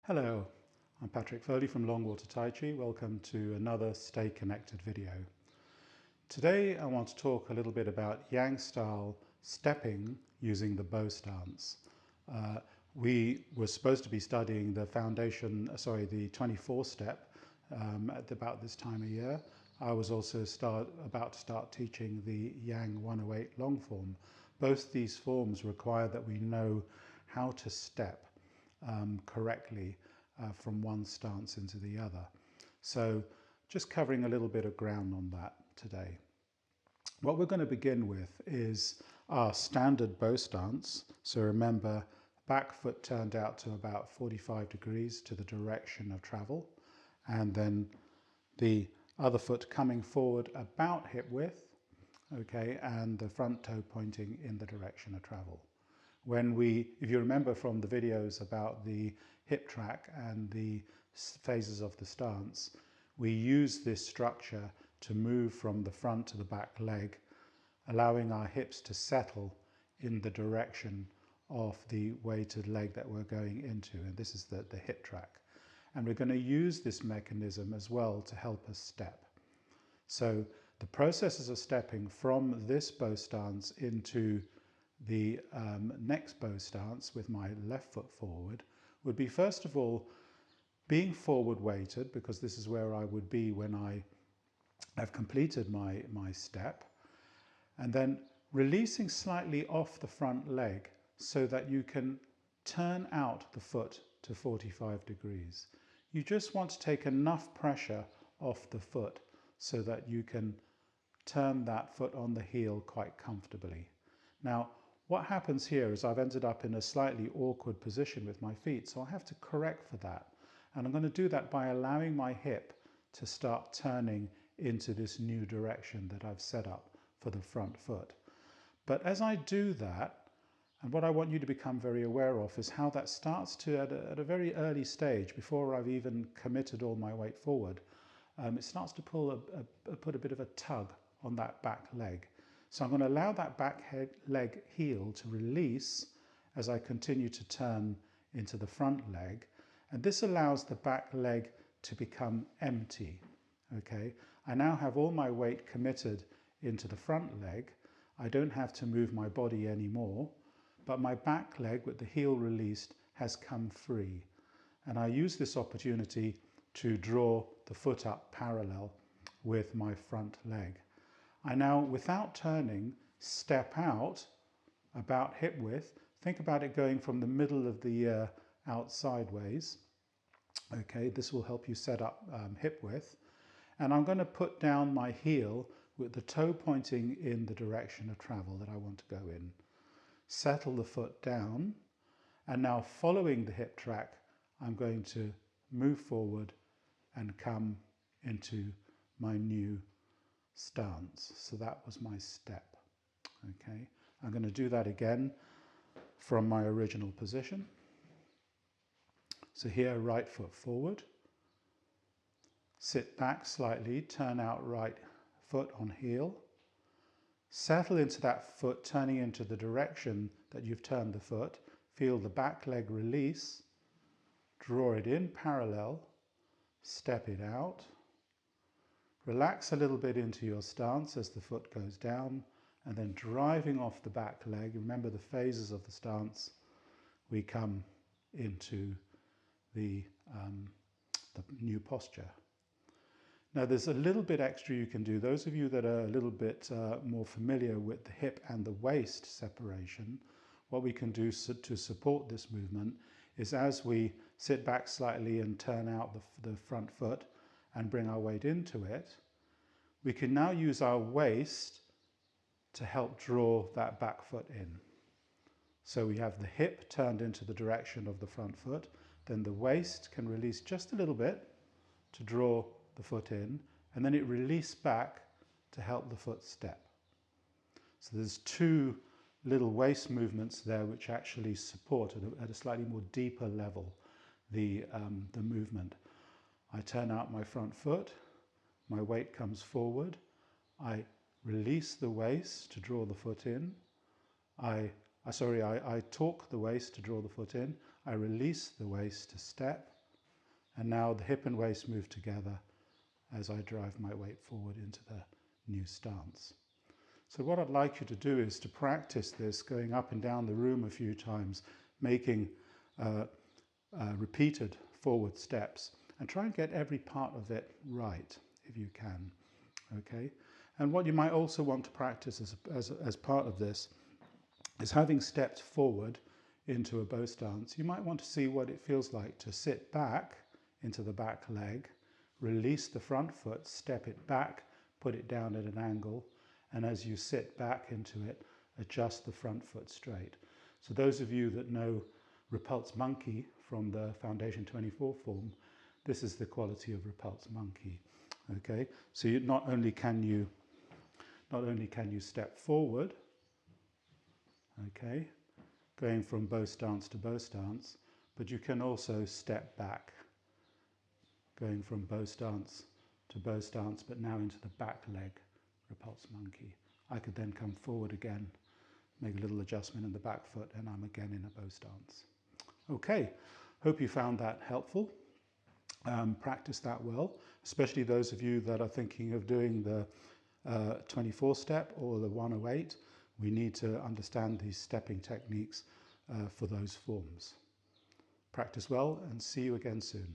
Hello, I'm Patrick Foley from Longwater Tai Chi. Welcome to another Stay Connected video. Today I want to talk a little bit about Yang style stepping using the bow stance. We were supposed to be studying the the 24 step at about this time of year. I was also about to start teaching the Yang 108 long form. Both these forms require that we know how to step correctly from one stance into the other. So just covering a little bit of ground on that today. What we're going to begin with is our standard bow stance. So remember, back foot turned out to about 45 degrees to the direction of travel, and then the other foot coming forward about hip width, okay, and the front toe pointing in the direction of travel. If you remember from the videos about the hip track and the phases of the stance, we use this structure to move from the front to the back leg, allowing our hips to settle in the direction of the weighted leg that we're going into, and this is the hip track. And we're going to use this mechanism as well to help us step. So the processes of stepping from this bow stance into the next bow stance with my left foot forward would be, first of all, being forward weighted, because this is where I would be when I have completed my step, and then releasing slightly off the front leg so that you can turn out the foot to 45 degrees. You just want to take enough pressure off the foot so that you can turn that foot on the heel quite comfortably. Now, what happens here is I've ended up in a slightly awkward position with my feet, so I have to correct for that. And I'm going to do that by allowing my hip to start turning into this new direction that I've set up for the front foot. But as I do that, and what I want you to become very aware of is how that starts to, at a very early stage, before I've even committed all my weight forward, it starts to put a bit of a tug on that back leg. So I'm going to allow that back leg heel to release as I continue to turn into the front leg. And this allows the back leg to become empty. Okay, I now have all my weight committed into the front leg. I don't have to move my body anymore, but my back leg with the heel released has come free. And I use this opportunity to draw the foot up parallel with my front leg. I now, without turning, step out about hip width. Think about it going from the middle of the ear out sideways. Okay, this will help you set up hip width. And I'm going to put down my heel with the toe pointing in the direction of travel that I want to go in. Settle the foot down, and now following the hip track, I'm going to move forward and come into my new stance. So that was my step. Okay, I'm going to do that again from my original position. So here, right foot forward, sit back slightly, turn out right foot on heel, settle into that foot, turning into the direction that you've turned the foot, feel the back leg release, draw it in parallel, step it out, relax a little bit into your stance as the foot goes down, and then driving off the back leg, remember the phases of the stance, we come into the new posture. Now there's a little bit extra you can do. Those of you that are a little bit more familiar with the hip and the waist separation, what we can do to support this movement is, as we sit back slightly and turn out the front foot and bring our weight into it, we can now use our waist to help draw that back foot in. So we have the hip turned into the direction of the front foot, then the waist can release just a little bit to draw the foot in, and then it releases back to help the foot step. So there's two little waist movements there which actually support at a slightly more deeper level the movement. I turn out my front foot, my weight comes forward, I release the waist to draw the foot in, I torque the waist to draw the foot in, I release the waist to step, And now the hip and waist move together as I drive my weight forward into the new stance. So what I'd like you to do is to practice this going up and down the room a few times, making repeated forward steps, and try and get every part of it right if you can. Okay? And what you might also want to practice as part of this is, having stepped forward into a bow stance, you might want to see what it feels like to sit back into the back leg, release the front foot, step it back, put it down at an angle, and as you sit back into it, adjust the front foot straight. So those of you that know Repulse Monkey from the Foundation 24 form, this is the quality of Repulse Monkey. Okay, so not only can you step forward, okay, going from bow stance to bow stance, but you can also step back, going from bow stance to bow stance, but now into the back leg, Repulse Monkey. I could then come forward again, make a little adjustment in the back foot, and I'm again in a bow stance. Okay, hope you found that helpful. Practice that well, especially those of you that are thinking of doing the 24 step or the 108. We need to understand these stepping techniques for those forms. Practice well and see you again soon.